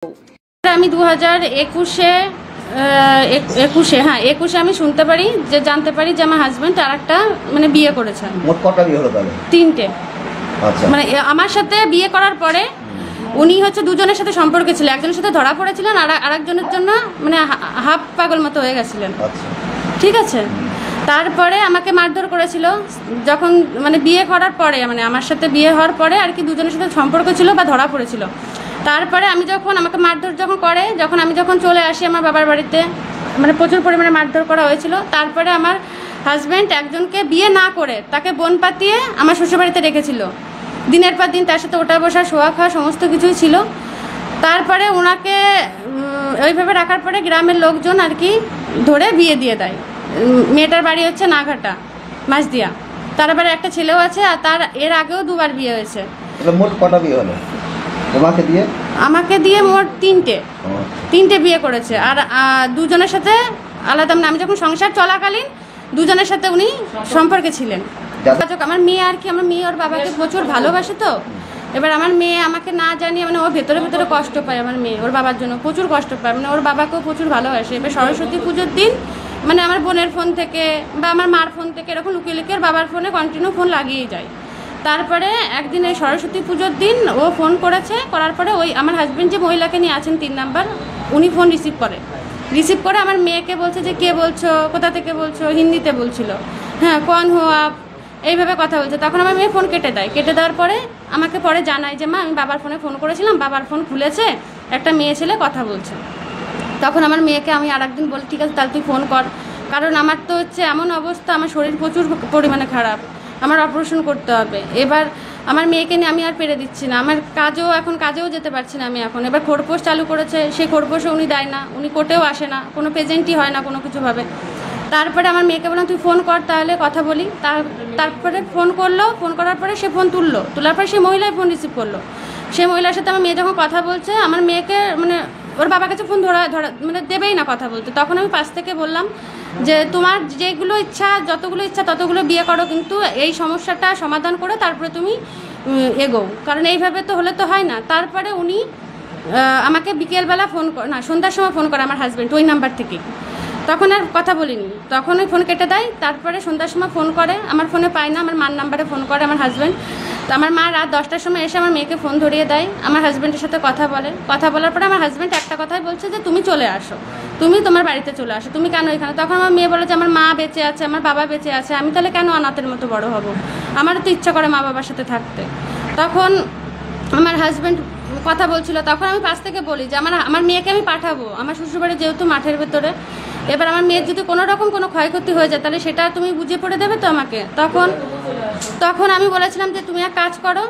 আমি 2021-এ আমি শুনতে পারি যে জানতে পারি যে আমার হাজবেন্ড আর একটা মানে বিয়ে করেছে। মোট কটা বিয়ে হলো তাহলে? 3টে। আচ্ছা, মানে আমার সাথে বিয়ে করার পরে উনি হচ্ছে দুজনের সাথে সম্পর্কে ছিল, একজনের সাথে ধরা পড়েছিলেন আর আরেকজনের জন্য মানে হাফ পাগল মতো হয়ে গেছিলেন। আচ্ছা, ঠিক আছে। তারপরে আমাকে মারধর করেছিল যখন মানে বিয়ে করার পরে, মানে আমার সাথে বিয়ে হওয়ার পরে আর কি দুজনের সাথে সম্পর্ক ছিল বা ধরা পড়েছিল। তারপরে আমি যখন আমাকে মারধর যখন আমি চলে আসি আমার বাবার বাড়িতে, মানে প্রচুর পরিমাণে মারধর করা হয়েছিল। তারপরে আমার হাজব্যান্ড একজনকে বিয়ে না করে তাকে বোন পাতিয়ে আমার শ্বশুরবাড়িতে রেখেছিল। দিনের পর দিন তার সাথে ওঠা বসা শোয়া খাওয়া সমস্ত কিছুই ছিল। তারপরে ওনাকে ওইভাবে রাখার পরে গ্রামের লোকজন আর কি ধরে বিয়ে দিয়ে দেয়। মেয়েটার বাড়ি হচ্ছে নাঘাটা মাঝদিয়া। তার আবার একটা ছেলেও আছে আর তার এর আগেও 2বার বিয়ে হয়েছে। মোট কটা বিয়ে হলো? আমাকে দিয়ে মোট 3টে বিয়ে করেছে। আর দুজনের সাথে আলাদা, মানে আমি যখন সংসার চলাকালীন দুজনের সাথে উনি সম্পর্কে ছিলেন। আমার মেয়ে আর কি, আমার মেয়ে ওর বাবাকে প্রচুর ভালোবাসে। তো এবার আমার মেয়ে আমাকে না জানিয়ে মানে ও ভেতরে ভেতরে কষ্ট পায়। আমার মেয়ে ওর বাবার জন্য প্রচুর কষ্ট পায়, মানে ওর বাবাকেও প্রচুর ভালোবাসে। এবার সরস্বতী পুজোর দিন মানে আমার বোনের ফোন থেকে বা আমার মার ফোন থেকে এরকম লুকিয়ে লুকিয়ে ওর বাবার ফোনে কন্টিনিউ ফোন লাগিয়েই যায়। তারপরে একদিন এই সরস্বতী পুজোর দিন ও ফোন করার পরে ওই আমার হাজব্যান্ড যে মহিলাকে নিয়ে আছেন 3 নাম্বার, উনি ফোন রিসিভ করে আমার মেয়েকে বলছে যে কে বলছো, কোথা থেকে বলছো, হিন্দিতে বলছিল। হ্যাঁ, কন হো আপ, এইভাবে কথা বলছে। তখন আমার মেয়ে ফোন কেটে দেওয়ার পরে আমাকে পরে জানায় যে মা আমি বাবার ফোনে ফোন করেছিলাম, বাবার ফোন খুলেছে, একটা মেয়ে ছেলে কথা বলছে। তখন আমার মেয়েকে আমি আরেকদিন বলি ঠিক আছে তাহলে তুই ফোন কর, কারণ আমার তো হচ্ছে এমন অবস্থা, আমার শরীর প্রচুর পরিমাণে খারাপ, আমার অপারেশন করতে হবে। এবার আমার মেয়েকে নিয়ে আমি আর পেরে দিচ্ছি না, আমার কাজেও যেতে পারছি না আমি এখন। এবার খোরপোশ চালু করেছে, সেই খোরপোশও উনি দেয় না, উনি কোর্টেও আসে না, কোনো প্রেজেন্টই হয় না কোনো কিছুভাবে। তারপরে আমার মেয়েকে বললাম তুই ফোন কর তাহলে কথা বলি। তারপরে ফোন করার পরে সে ফোন তোলার পরে সেই মহিলাই ফোন রিসিভ করলো। সেই মহিলার সাথে আমার মেয়ে যখন কথা বলছে, আমার মেয়েকে মানে ওর বাবার কাছে ফোন ধরা মানে দেবেই না কথা বলতে। তখন আমি পাশ থেকে বললাম যে তোমার যতগুলো ইচ্ছা ততগুলো বিয়ে করো, কিন্তু এই সমস্যাটা সমাধান করে তারপরে তুমি এগোও, কারণ এইভাবে তো হলে তো হয় না। তারপরে উনি আমাকে বিকেলবেলা সন্ধ্যার সময় ফোন করে আমার হাজব্যান্ড ওই নাম্বার থেকে। তখন আর কথা বলিনি, তখন ওই ফোন কেটে দেয়। তারপরে সন্ধ্যার সময় ফোন করে, আমার ফোনে পায় না, আমার মার নাম্বারে ফোন করে আমার হাজব্যান্ড। তো আমার মা রাত 10টার সময় এসে আমার মেয়েকে ফোন ধরিয়ে দেয়, আমার হাজব্যান্ডের সাথে কথা বলার পরে আমার হাজব্যান্ড একটা কথাই বলছে যে তুমি চলে আসো, তুমি তোমার বাড়িতে চলে আসো, তুমি কেন এখানে? তখন আমার মেয়ে বলে যে আমার মা বেঁচে আছে, আমার বাবা বেঁচে আছে, আমি তাহলে কেন অনাথের মতো বড় হব? আমারও তো ইচ্ছা করে মা বাবার সাথে থাকতে। তখন আমার হাজব্যান্ড কথা বলছিল, তখন আমি পাশ থেকে বলি যে আমার মেয়েকে আমি পাঠাবো আমার শ্বশুরবাড়ি, যেহেতু মাঠের ভেতরে। এবার আমার মেয়ের যদি কোনো রকম কোনো ক্ষয়ক্ষতি হয়ে যায় তাহলে সেটা তুমি বুঝিয়ে পড়ে দেবে তো আমাকে। তখন আমি বলেছিলাম যে তুমি এক কাজ করো।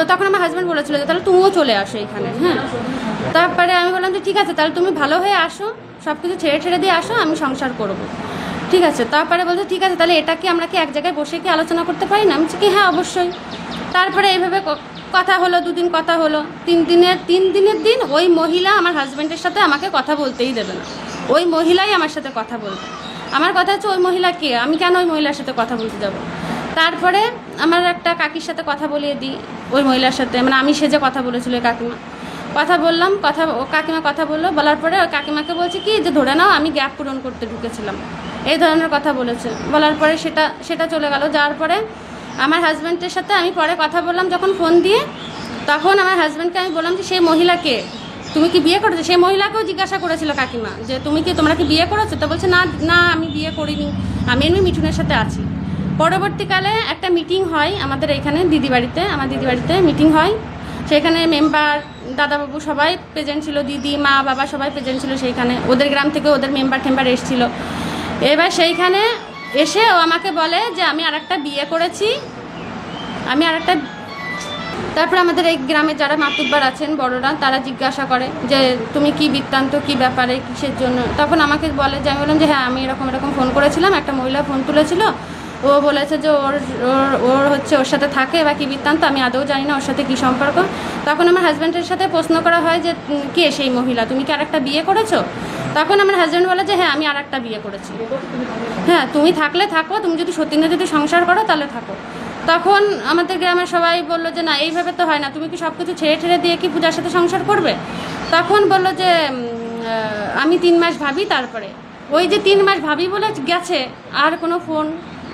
তখন আমার হাজব্যান্ড বলেছিল যে তাহলে তুমিও চলে আসো এখানে। হ্যাঁ, তারপরে আমি বললাম যে ঠিক আছে তাহলে তুমি ভালো হয়ে আসো, সব কিছু ছেড়ে দিয়ে আসো, আমি সংসার করবো। ঠিক আছে। তারপরে বলছে ঠিক আছে তাহলে এটা কি আমরা কি এক জায়গায় বসে কি আলোচনা করতে পারি না? আমি বলছি কি হ্যাঁ অবশ্যই। তারপরে এইভাবে কথা হলো, 2 দিন কথা হলো। 3 দিনের দিন ওই মহিলা আমার হাজব্যান্ডের সাথে আমাকে কথা বলতেই দেবে না, ওই মহিলাই আমার সাথে কথা বলবে। আমার কথা হচ্ছে ওই মহিলা কে, আমি কেন ওই মহিলার সাথে কথা বলতে যাব? তারপরে আমার একটা কাকির সাথে কথা বলিয়ে দিই, ওই মহিলার সাথে, মানে আমি সেজে কথা বলেছিল ওই কাকিমা। কথা বললাম, কাকিমা কথা বলার পরে ওই কাকিমাকে বলছে কি যে ধরে নাও আমি গ্যাপ পূরণ করতে ঢুকেছিলাম, এই ধরনের কথা বলার পরে সেটা চলে গেল। যাওয়ার পরে আমার হাজব্যান্ডের সাথে আমি পরে কথা বললাম যখন ফোন দিয়ে, তখন আমার হাজব্যান্ডকে আমি বললাম যে সেই মহিলাকে তুমি কি বিয়ে করেছো? সেই মহিলাকেও জিজ্ঞাসা করেছিল কাকিমা যে তোমরা কি বিয়ে করেছো? তো বলছে না আমি বিয়ে করিনি, আমি এমনি মিঠুনের সাথে আছি। পরবর্তীকালে একটা মিটিং হয় আমাদের এখানে আমার দিদি বাড়িতে মিটিং হয়। সেখানে মেম্বার দাদাবাবু সবাই প্রেজেন্ট ছিল, দিদি মা বাবা সবাই প্রেজেন্ট ছিল সেইখানে। ওদের গ্রাম থেকে ওদের মেম্বার এসেছিল। এবার সেইখানে এসে ও আমাকে বলে যে আমি আরেকটা বিয়ে করেছি, তারপরে আমাদের এই গ্রামে যারা মাতুব্বার আছেন বড়রা, তারা জিজ্ঞাসা করে যে তুমি কি বৃত্তান্ত, কি ব্যাপারে, কিসের জন্য? তখন আমাকে বলে যে আমি বললাম যে হ্যাঁ আমি এরকম ফোন করেছিলাম, একটা মহিলা ফোন তুলেছিল, ও বলেছে যে ওর সাথে থাকে বা কি বৃত্তান্ত, আমি আদৌ জানি না ওর সাথে কী সম্পর্ক। তখন আমার হাজব্যান্ডের সাথে প্রশ্ন করা হয় যে কে সেই মহিলা, তুমি কি আরেকটা বিয়ে করেছো? তখন আমার হাজব্যান্ড বলে যে হ্যাঁ আমি আরেকটা বিয়ে করেছি। হ্যাঁ, তুমি থাকলে থাকো, তুমি যদি সত্যি না যদি সংসার করো তাহলে থাকো। তখন আমাদের গ্রামের সবাই বললো যে না এইভাবে তো হয় না, তুমি কি সব কিছু ছেড়ে ঠেড়ে দিয়ে কি পূজার সাথে সংসার করবে? তখন বললো যে আমি 3 মাস ভাবি, তারপরে ওই যে 3 মাস ভাবি বলে গেছে, আর কোনো ফোন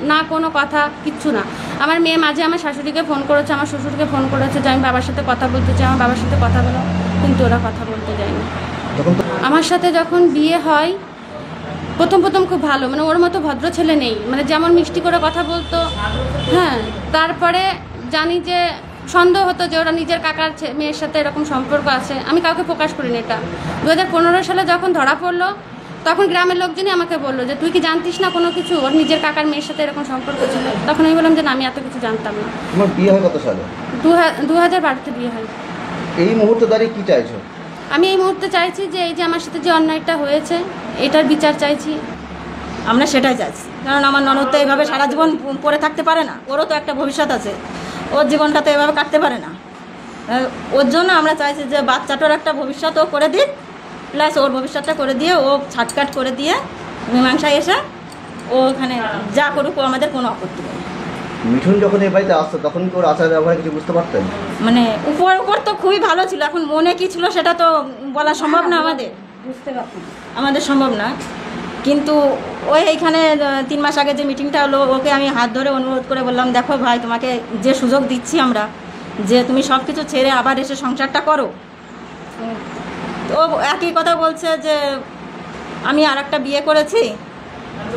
না, কোনো কথা, কিচ্ছু না। আমার মেয়ে মাঝে আমার শাশুড়িকে ফোন করেছে, আমার শ্বশুরকে ফোন করেছে যে আমি বাবার সাথে কথা বলতে চাই, আমার বাবার সাথে কথা বলো, কিন্তু ওরা কথা বলতে যায়নি। আমার সাথে যখন বিয়ে হয় প্রথম খুব ভালো, মানে ওর মতো ভদ্র ছেলে নেই, মানে যেমন মিষ্টি করে কথা বলতো। হ্যাঁ, তারপরে জানি যে সন্দেহ হতো যে ওরা নিজের কাকার মেয়ের সাথে এরকম সম্পর্ক আছে। আমি কাউকে প্রকাশ করিনি এটা। 2015 সালে যখন ধরা পড়লো তখন গ্রামের লোকজনই আমাকে বললো যে তুই কি জানতিস না কোনো কিছু, ওর নিজের কাকার মেয়ের সাথে এরকম সম্পর্ক ছিল? তখন আমি বললাম যে না, আমি এত কিছু জানতাম না। তোমার বিয়ে হয় কত সালে? 2012-তে বিয়ে হয়। এই মুহূর্তে দাঁড়িয়ে কি চাইছো? আমি এই মুহূর্তে চাইছি যে এই যে আমার সাথে যে অন্যায়টা হয়েছে এটার বিচার চাইছি। আমরা সেটাই চাইছি, কারণ আমার ননদ তো এইভাবে সারা জীবন পড়ে থাকতে পারে না, ওরও তো একটা ভবিষ্যৎ আছে, ওর জীবনটা তো এভাবে কাটতে পারে না। ওর জন্য আমরা চাইছি যে বাচ্চাটার একটা ভবিষ্যৎ ও করে দিক, প্লাস ওর ভবিষ্যৎটা করে দিয়ে ও ছাটকাট করে দিয়ে মীমাংসায় এসে ও ওখানে যা করুক, ও আমাদের কোনো আপত্তি নেই। মিঠুন যখন এই বাড়িতে আসতো তখন কি ওর আচার ব্যবহার কিছু বুঝতে পারতেন? মানে উপর তো খুবই ভালো ছিল, এখন মনে কি ছিল সেটা তো বলা সম্ভব না, আমাদের সম্ভব না। কিন্তু ওই এইখানে 3 মাস আগে যে মিটিংটা হলো, ওকে আমি হাত ধরে অনুরোধ করে বললাম দেখো ভাই, তোমাকে যে সুযোগ দিচ্ছি আমরা, যে তুমি সব কিছু ছেড়ে আবার এসে সংসারটা করো। তো একই কথা বলছে যে আমি আর একটা বিয়ে করেছি,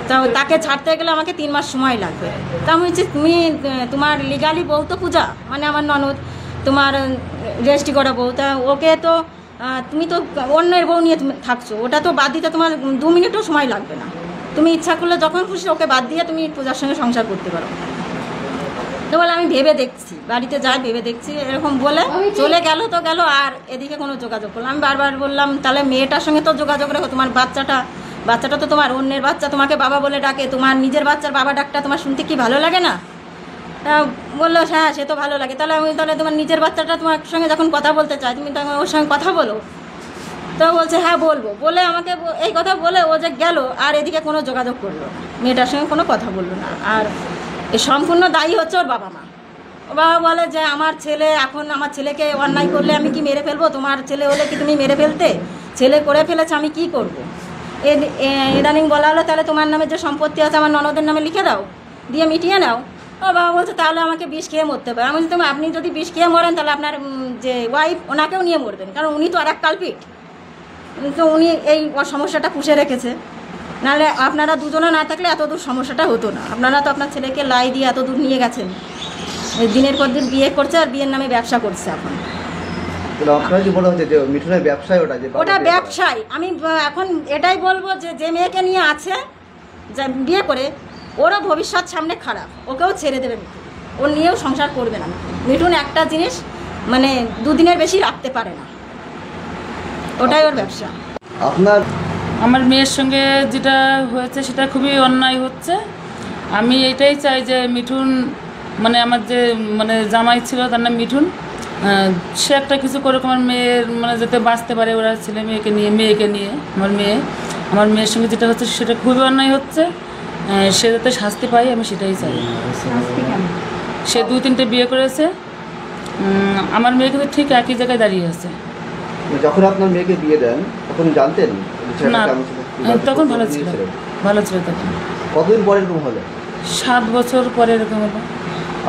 তা তাকে ছাড়তে গেলে আমাকে 3 মাস সময় লাগবে। তা আমি বলছি তুমি তোমার লিগালি বউ তো পূজা, মানে আমার ননদ, তোমার রেজিস্ট্রি করা বউ, তা ওকে তো তুমি তো অন্যের বউ নিয়ে তুমি থাকছো, ওটা তো বাদ দিতে তোমার 2 মিনিটও সময় লাগবে না। তুমি ইচ্ছা করলে যখন খুশি ওকে বাদ দিয়ে তুমি পূজার সঙ্গে সংসার করতে পারো। তো বলে আমি ভেবে দেখছি, বাড়িতে যাই ভেবে দেখছি, এরকম বলে চলে গেল। তো গেল, আর এদিকে কোনো যোগাযোগ করলাম। আমি বারবার বললাম তাহলে মেয়েটার সঙ্গে তো যোগাযোগ রেখো, তোমার বাচ্চাটা তো তোমার অন্যের বাচ্চা, তোমাকে বাবা বলে ডাকে, তোমার নিজের বাচ্চার বাবা ডাকটা তোমার শুনতে কি ভালো লাগে না? তা বললো হ্যাঁ সে তো ভালো লাগে। তাহলে তোমার নিজের বাচ্চাটা তোমার সঙ্গে যখন কথা বলতে চায় তুমি তখন ওর সঙ্গে কথা বলো। তো বলছে হ্যাঁ বলবো, বলে আমাকে এই কথা বলে ও যে গেল, আর এদিকে কোনো যোগাযোগ করলো না, মেয়েটার সঙ্গে কোনো কথা বললো না। আর এই সম্পূর্ণ দায়ী হচ্ছে ওর বাবা মা। ও বাবা বলে যে আমার ছেলে, এখন আমার ছেলেকে অন্যায় করলে আমি কি মেরে ফেলবো? তোমার ছেলে হলে কি তুমি মেরে ফেলতে? ছেলে করে ফেলেছে, আমি কি করব? ইদানিং বলা হলো তাহলে তোমার নামে যে সম্পত্তি আছে আমার ননদের নামে লিখে দাও, দিয়ে মিটিয়ে নাও। ও বাবা বলছে তাহলে আমাকে বিষ খেয়ে মরতে হবে। আমি বলছি আপনি যদি বিষ খেয়ে মরেন তাহলে আপনার যে ওয়াইফ ওনাকেও নিয়ে মরবেন, কারণ উনি তো আর এক কালপিট, তো উনি এই সমস্যাটা পুষে রেখেছে। নাহলে আপনারা দুজনে না থাকলে এত দূর সমস্যাটা হতো না। আপনারা তো আপনার ছেলেকে লাই দিয়ে এত দূর নিয়ে গেছেন, দিনের পর দিন বিয়ে করছে আর বিয়ের নামে ব্যবসা করছে। এখন ওটা ব্যবসায়। আমি এখন এটাই বলবো যে যে মেয়েকে নিয়ে আছে, যা বিয়ে করে, ওরও ভবিষ্যৎ সামনে খারাপ, ওকেও ছেড়ে দেবে, ও নিয়েও সংসার করবে না। মিঠুন একটা জিনিস মানে 2 দিনের বেশি রাখতে পারে না, ওটাই ওর ব্যবসা। আমার মেয়ের সঙ্গে যেটা হয়েছে সেটা খুবই অন্যায় হচ্ছে। আমি এটাই চাই যে মিঠুন, মানে আমার যে মানে জামাই ছিল তার নাম মিঠুন, সে একটা কিছু করে আমার মেয়ের মানে যাতে বাঁচতে পারে, ওরা ছেলে মেয়েকে নিয়ে আমার মেয়ের সঙ্গে যেটা হচ্ছে সেটা খুবই অন্যায় হচ্ছে, সে যাতে শাস্তি পায় আমি সেটাই চাই। সে 2-3টে বিয়ে করেছে, আমার মেয়ে কিন্তু ঠিক একই জায়গায় দাঁড়িয়ে আছে। যখন আপনার মেয়েকে বিয়ে দেন তখন জানতেন না? তখন ভালো ছিল তখন। কতদিন পরে এরকম হলো? 7 বছর পরে এরকম হলো।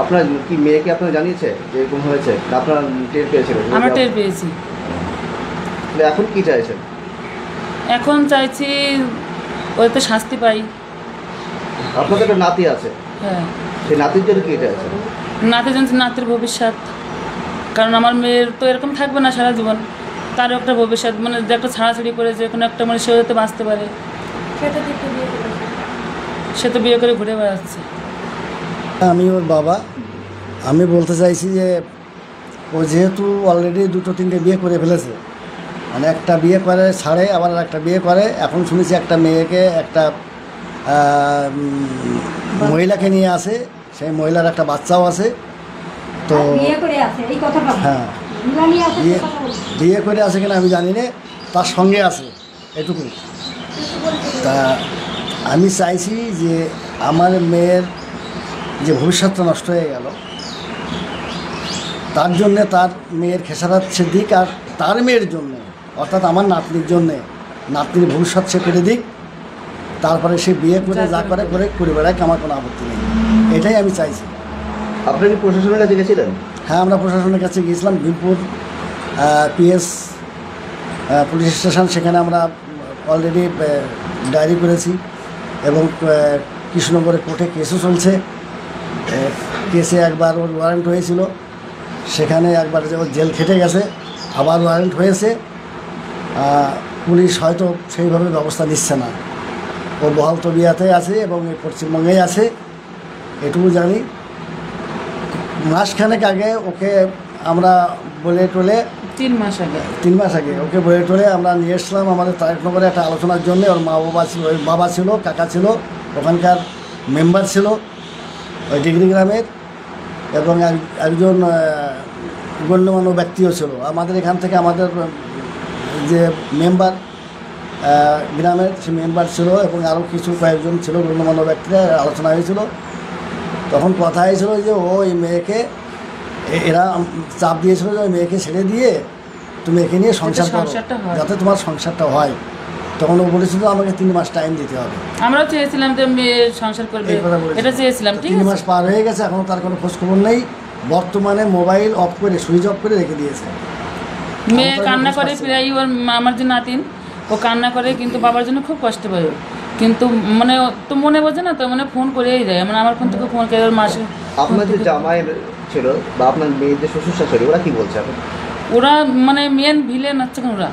আপনার কি মেয়েকে আপনার জানিয়েছে যে এরকম হয়েছে? আপনারা টের পেয়েছিলেন? আমরা টের পেয়েছি। এখন কি চাইছেন? এখন চাইছি ওতে শাস্তি পাই। আপনাদের একটা নাতি আছে, হ্যাঁ, সেই নাতির জন্য কি চাইছেন? নাতির ভবিষ্যৎ, কারণ আমার মেয়ের তো এরকম থাকবে না সারা জীবন, তারও একটা ভবিষ্যৎ, মানে যে একটা ছাড়াছাড়ি করে যে কোনো একটা মানে সে হয়তো বাঁচতে পারে, সে তো বিয়ে করে ঘুরে বেড়াচ্ছে। আমি ওর বাবা, আমি বলতে চাইছি যে ও যেহেতু অলরেডি 2-3টে বিয়ে করে ফেলেছে, মানে একটা বিয়ে করে ছাড়ে আবার একটা বিয়ে করে, এখন শুনেছি একটা মেয়েকে একটা মহিলাকে নিয়ে আসে, সেই মহিলার একটা বাচ্চাও আছে। তো হ্যাঁ, বিয়ে করে আসে কিনা আমি জানি না, তার সঙ্গে আছে এটুকু। তা আমি চাইছি যে আমার মেয়ের যে ভবিষ্যৎটা নষ্ট হয়ে গেল, তার জন্যে তার মেয়ের খেসারাত সিদ্দিক আর তার মেয়ের জন্যে, অর্থাৎ আমার নাতনির জন্যে, নাতনির ভবিষ্যৎ সে পেরে দিক, তারপরে সে বিয়ে করে যা করে করে বেড়াক, আমার কোনো আপত্তি নেই। এটাই আমি চাইছি। আপনি কি প্রশাসনের কাছে গেছিলেন? হ্যাঁ, আমরা প্রশাসনের কাছে গিয়েছিলাম, ভীমপুর পিএস পুলিশ স্টেশন, সেখানে আমরা অলরেডি ডায়েরি করেছি এবং কৃষ্ণনগরে কোর্টে কেসও চলছে। কেসে একবার ওর ওয়ারেন্ট হয়েছিল, সেখানে একবার যে ওর জেল খেটে গেছে, আবার ওয়ারেন্ট হয়েছে। পুলিশ হয়তো সেইভাবে ব্যবস্থা নিচ্ছে না, ও বহাল তবিয়াতে আছে এবং এই পশ্চিমবঙ্গেই আছে, এটুকু জানি। মাসখানেক আগে ওকে আমরা বলে টলে 3 মাস আগে 3 মাস আগে ওকে বলে টলে আমরা নিয়ে এসলাম আমাদের তারেকনগরে একটা আলোচনার জন্য। ওর মা বাবা ছিল, ওর বাবা ছিল, কাকা ছিল, ওখানকার মেম্বার ছিল ওই ডিগ্রি গ্রামের, এবং একজন গণ্যমান্য ব্যক্তিও ছিল আমাদের এখান থেকে। আমাদের যে মেম্বার গ্রামের, সে মেম্বার ছিল এবং আরও কয়েকজন ছিল গণ্যমান্য ব্যক্তিরা। আলোচনা হয়েছিল, তখন কথা হয়েছিল যে ওই মেয়েকে, এরা চাপ দিয়েছিল যে ওই মেয়েকে ছেড়ে দিয়ে তুমি একে নিয়ে সংসার করো, যাতে তোমার সংসারটা হয়। তখন ও বলেছিল আমাকে 3 মাস টাইম দিতে হবে। আমরাও চেয়েছিলাম যে মেয়ে সংসার করবে, এটা চেয়েছিলাম। ঠিক 3 আছে, মাস পার হয়ে গেছে, এখনও তার কোনো খোঁজখবর নেই। বর্তমানে মোবাইল অফ করে, সুইচ অফ করে রেখে দিয়েছে। মেয়ে কান্না করে প্রায়, ওর আমার যে নাতিন ও কান্না করে, কিন্তু বাবার জন্য খুব কষ্ট পায়। কিন্তু মানে তো মনে বোঝে না, তো মানে ফোন করেই যায়, মানে আমার ফোন থেকে ফোন করে ওর মাসে। আপনার যে জামাই ছিল বা আপনার মেয়ের যে শ্বশুর শাশুড়ি, ওরা কি বলছে এখন? ওরা মানে মেন ভিলেন হচ্ছে ওরা।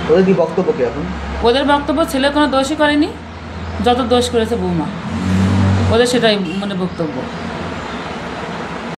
ওদের কি বক্তব্য কি এখন? ওদের বক্তব্য ছেলে কোনো দোষই করেনি, যত দোষ করেছে বৌমা, ওদের সেটাই মানে বক্তব্য।